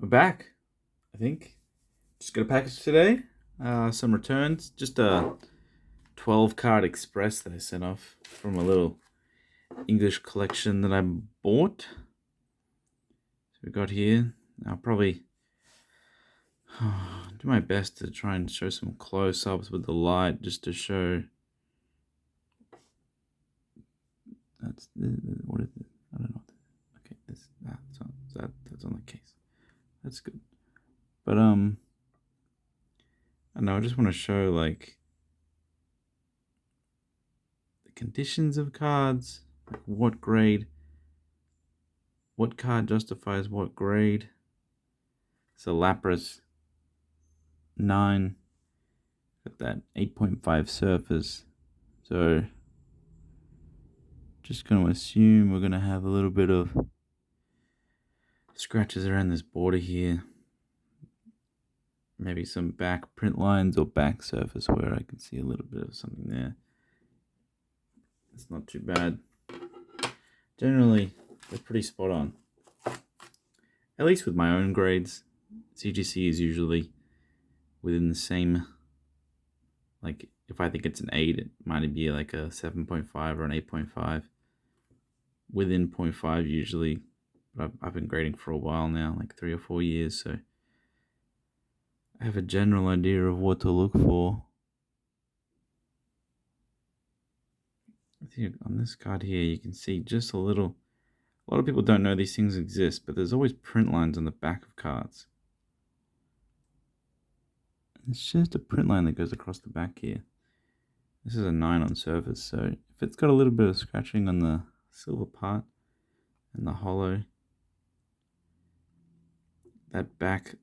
We're back, I think. Just got a package today. Some returns. Just a 12 card express that I sent off from a little English collection that I bought. So we got here. I'll probably do my best to try and show some close ups with the light just to show. What is it? I don't know. Okay, that's on the case. That's good. But I know, I just want to show like the conditions of cards, like what grade, what card justifies what grade. So Lapras 9, got that 8.5 surface. So just going to assume we're going to have a little bit of scratches around this border here. Maybe some back print lines or back surface where I can see a little bit of something there. It's not too bad. Generally, they're pretty spot on. At least with my own grades. CGC is usually within the same, like if I think it's an 8, it might be like a 7.5 or an 8.5. Within 0.5 usually. But I've been grading for a while now, like 3 or 4 years, so I have a general idea of what to look for. I think on this card here you can see just a little. A lot of people don't know these things exist, but there's always print lines on the back of cards. It's just a print line that goes across the back here. This is a 9 on surface, so if it's got a little bit of scratching on the silver part and the hollow, that back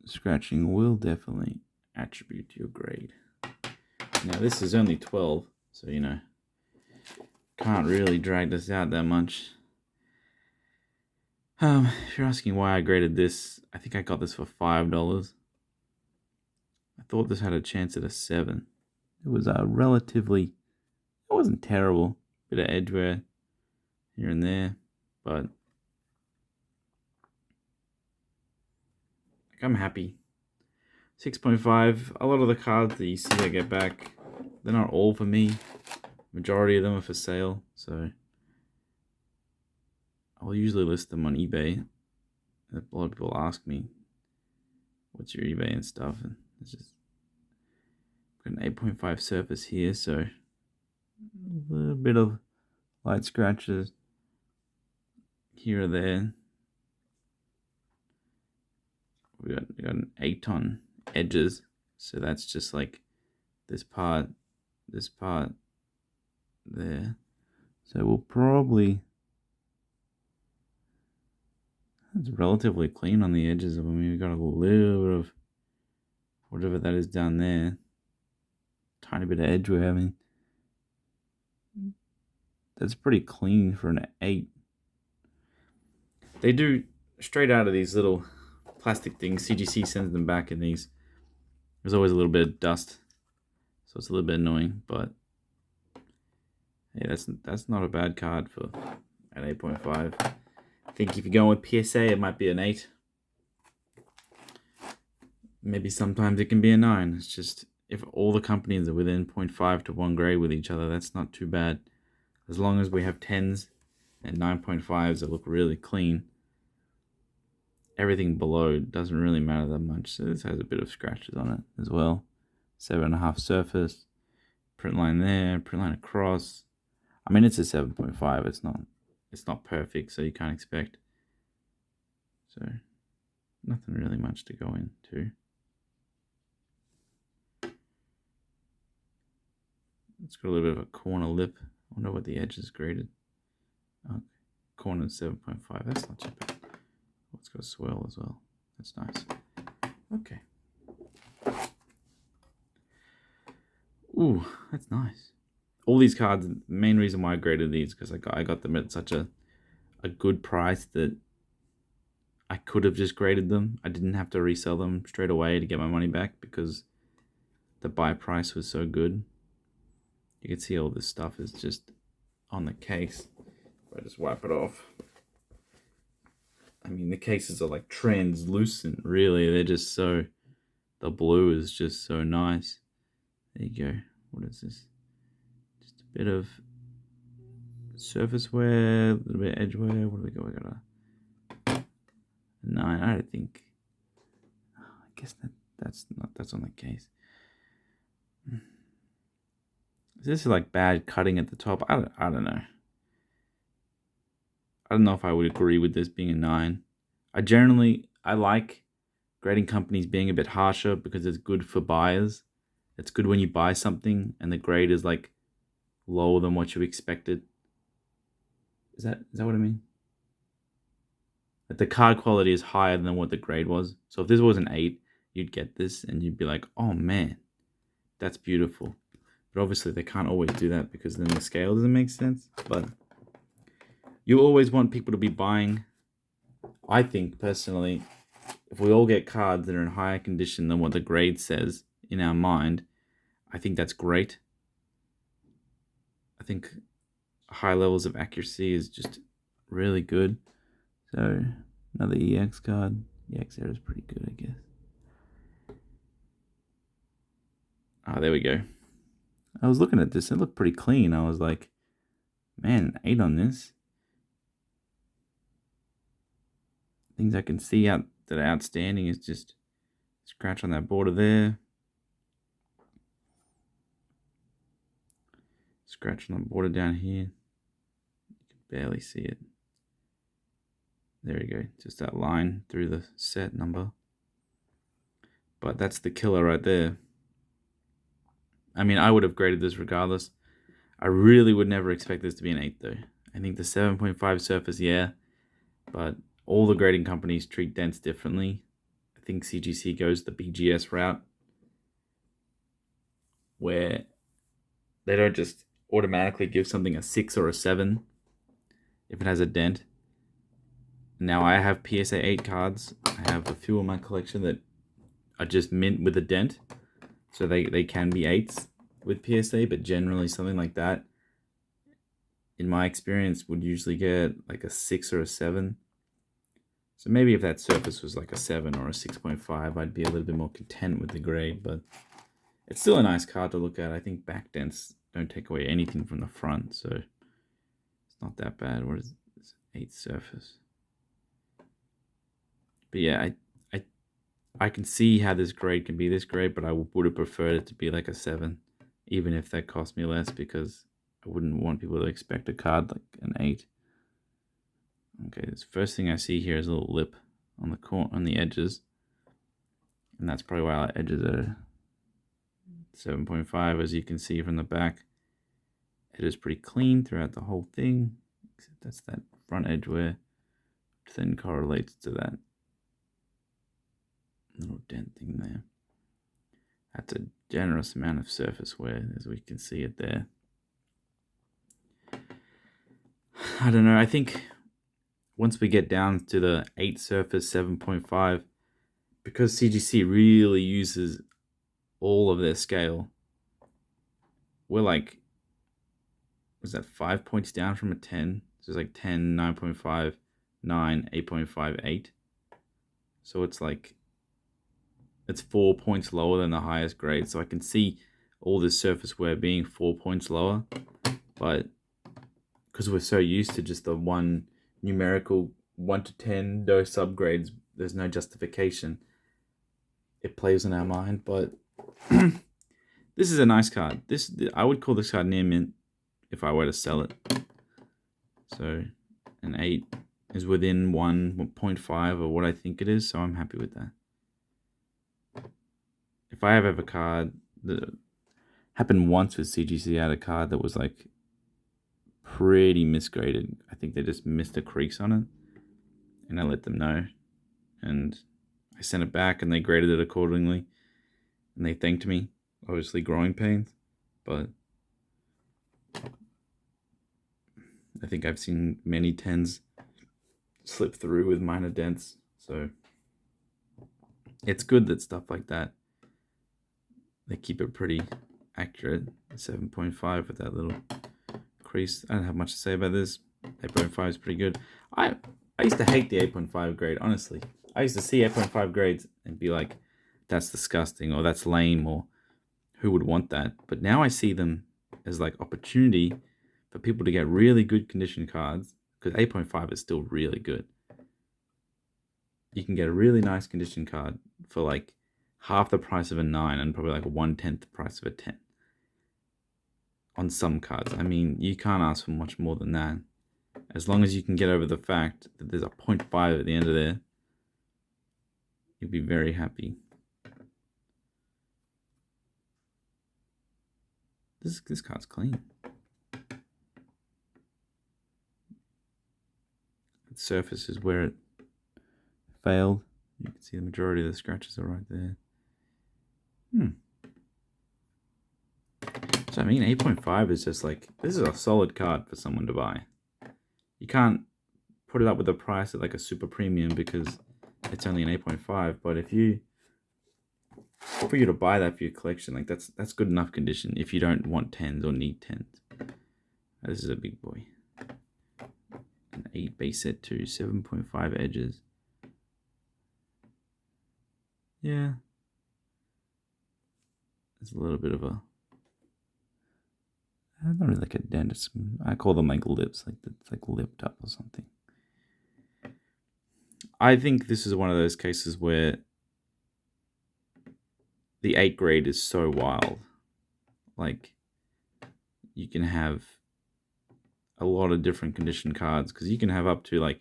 scratching will definitely attribute to your grade. Now this is only 12, so you know, can't really drag this out that much. If you're asking why I graded this, I think I got this for $5. I thought this had a chance at a 7. It was it wasn't terrible. Bit of edge wear here and there, but like, I'm happy. 6.5. A lot of the cards that you see I get back, they're not all for me. Majority of them are for sale, so I'll usually list them on eBay. A lot of people ask me, what's your eBay and stuff, and it's just got an 8.5 surface here, so a little bit of light scratches here or there. We got an 8 on edges, so that's just like this part there. So we'll probably, it's relatively clean on the edges of them. We got a little bit of whatever that is down there, tiny bit of edge we're having. That's pretty clean for an 8. They do straight out of these little plastic things. CGC sends them back in these. There's always a little bit of dust, so it's a little bit annoying, but yeah, that's not a bad card for an 8.5. I think if you're going with PSA, it might be an 8. Maybe sometimes it can be a 9. It's just, if all the companies are within 0.5 to 1 grade with each other, that's not too bad. As long as we have 10s and 9.5s that look really clean, everything below doesn't really matter that much. So this has a bit of scratches on it as well. 7.5 surface, print line there, print line across. I mean, it's a 7.5. It's not perfect, so you can't expect. So nothing really much to go into. It's got a little bit of a corner lip. I wonder what the edge is graded. Okay. Corner 7.5. That's not too bad. Oh, it's got a swirl as well. That's nice. Okay. Ooh, that's nice. All these cards, the main reason why I graded these, because I got them at such a good price that I could have just graded them. I didn't have to resell them straight away to get my money back because the buy price was so good. You can see all this stuff is just on the case. If I just wipe it off, I mean, the cases are like translucent, really. They're just so, the blue is just so nice. There you go. What is this? Just a bit of surface wear, a little bit of edge wear. What do we got? We got a 9. I don't think. I guess that's on the case. Is this like bad cutting at the top? I don't know. I don't know if I would agree with this being a 9. I like grading companies being a bit harsher because it's good for buyers. It's good when you buy something and the grade is like lower than what you expected. Is that what I mean? Like the card quality is higher than what the grade was. So if this was an 8, you'd get this and you'd be like, oh man, that's beautiful. But obviously they can't always do that because then the scale doesn't make sense. But you always want people to be buying. I think personally, if we all get cards that are in higher condition than what the grade says in our mind, I think that's great. I think high levels of accuracy is just really good. So another EX card. EX there is pretty good, I guess. Oh, there we go. I was looking at this. It looked pretty clean. I was like, man, an 8 on this. Things I can see out that are outstanding is just scratch on that border there. Scratch on the border down here. You can barely see it. There we go. Just that line through the set number. But that's the killer right there. I mean, I would have graded this regardless. I really would never expect this to be an 8 though. I think the 7.5 surface, yeah. But all the grading companies treat dents differently. I think CGC goes the BGS route, where they don't just automatically give something a 6 or a 7 if it has a dent. Now I have PSA 8 cards. I have a few in my collection that are just mint with a dent. So they can be 8s with PSA, but generally something like that, in my experience, would usually get like a 6 or a 7. So maybe if that surface was like a 7 or a 6.5, I'd be a little bit more content with the grade, but it's still a nice card to look at. I think back dents don't take away anything from the front, so it's not that bad. What is this? 8 surface. But yeah, I can see how this grade can be this grade, but I would have preferred it to be like a 7, even if that cost me less, because I wouldn't want people to expect a card like an 8. Okay, this first thing I see here is a little lip on the corner, on the edges, and that's probably why our edges are 7.5, as you can see from the back. It is pretty clean throughout the whole thing, except that's that front edge where then correlates to that little dent thing there. That's a generous amount of surface wear, as we can see it there. I don't know, I think once we get down to the 8 surface 7.5, because CGC really uses all of their scale, we're like, was that 5 points down from a 10? So it's like 10, 9.5, 9, 8.5, 8. So it's like, it's 4 points lower than the highest grade. So I can see all this surface wear being 4 points lower, but because we're so used to just the one numerical 1 to 10, no subgrades, there's no justification. It plays in our mind, but this is a nice card. I would call this card near mint if I were to sell it. So an 8 is within 1.5 of what I think it is, so I'm happy with that. If I have ever card that happened once with CGC, I had a card that was like pretty misgraded. I think they just missed the crease on it, and I let them know, and I sent it back, and they graded it accordingly, and they thanked me. Obviously, growing pains, but I think I've seen many 10s slip through with minor dents, so it's good that stuff like that, they keep it pretty accurate. 7.5 with that little crease. I don't have much to say about this. 8.5 is pretty good. I used to hate the 8.5 grade, honestly. I used to see 8.5 grades and be like, that's disgusting, or that's lame, or who would want that? But now I see them as like opportunity for people to get really good condition cards, because 8.5 is still really good. You can get a really nice condition card for like half the price of a 9 and probably like 1/10 the price of a 10 on some cards. I mean, you can't ask for much more than that. As long as you can get over the fact that there's a 0.5 at the end of there, you'll be very happy. This card's clean. The surface is where it failed. You can see the majority of the scratches are right there. So I mean, 8.5 is just like, this is a solid card for someone to buy. You can't put it up with a price at like a super premium because it's only an 8.5, but for you to buy that for your collection, like that's good enough condition if you don't want 10s or need 10s. This is a big boy. An 8 base set too, 7.5 edges. Yeah. There's a little bit of a, not really like a dent. I call them like lips, like it's like lipped up or something. I think this is one of those cases where the 8 grade is so wild. Like, you can have a lot of different condition cards, because you can have up to like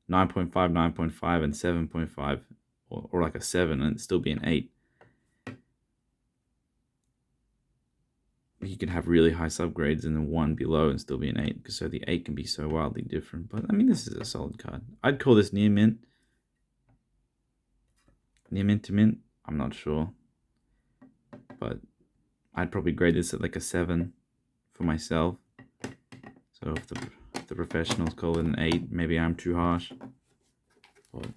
9.5, 9.5, and 7.5, or like a 7 and still be an 8. You can have really high subgrades and then 1 below and still be an 8, because so the 8 can be so wildly different. But I mean, this is a solid card. I'd call this near mint. Near mint to mint, I'm not sure. But I'd probably grade this at like a 7 for myself. So if the professionals call it an 8, maybe I'm too harsh. But,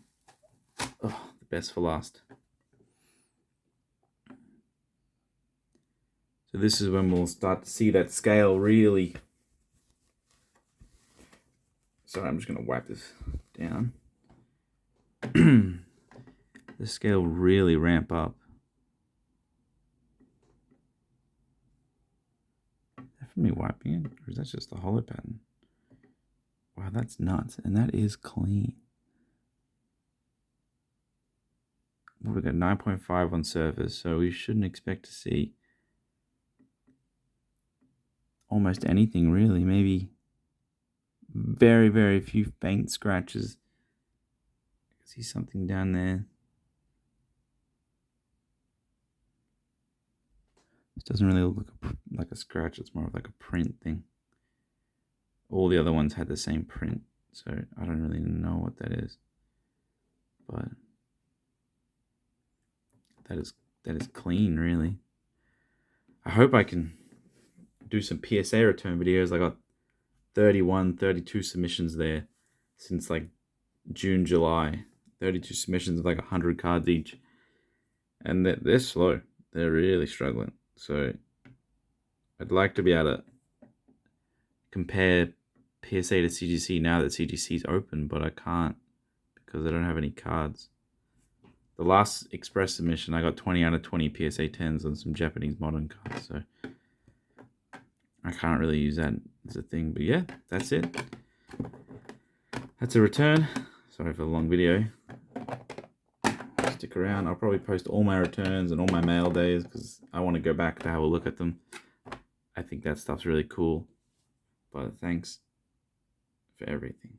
the best for last. So this is when we'll start to see that scale really. Sorry, I'm just going to wipe this down. The scale really ramp up. Is that from me wiping it? Or is that just the hollow pattern? Wow, that's nuts. And that is clean. We've got 9.5 on surface, so we shouldn't expect to see almost anything really. Maybe very, very few faint scratches. I see something down there. This doesn't really look like a scratch. It's more of like a print thing. All the other ones had the same print, so I don't really know what that is. But that is clean, really. I hope I can do some PSA return videos. I got 31, 32 submissions there since like June, July. 32 submissions of like 100 cards each. And they're slow. They're really struggling. So I'd like to be able to compare PSA to CGC now that CGC is open, but I can't because I don't have any cards. The last express submission, I got 20 out of 20 PSA 10s on some Japanese modern cards, so I can't really use that as a thing. But yeah, that's it. That's a return. Sorry for the long video. Stick around. I'll probably post all my returns and all my mail days because I want to go back to have a look at them. I think that stuff's really cool. But thanks for everything.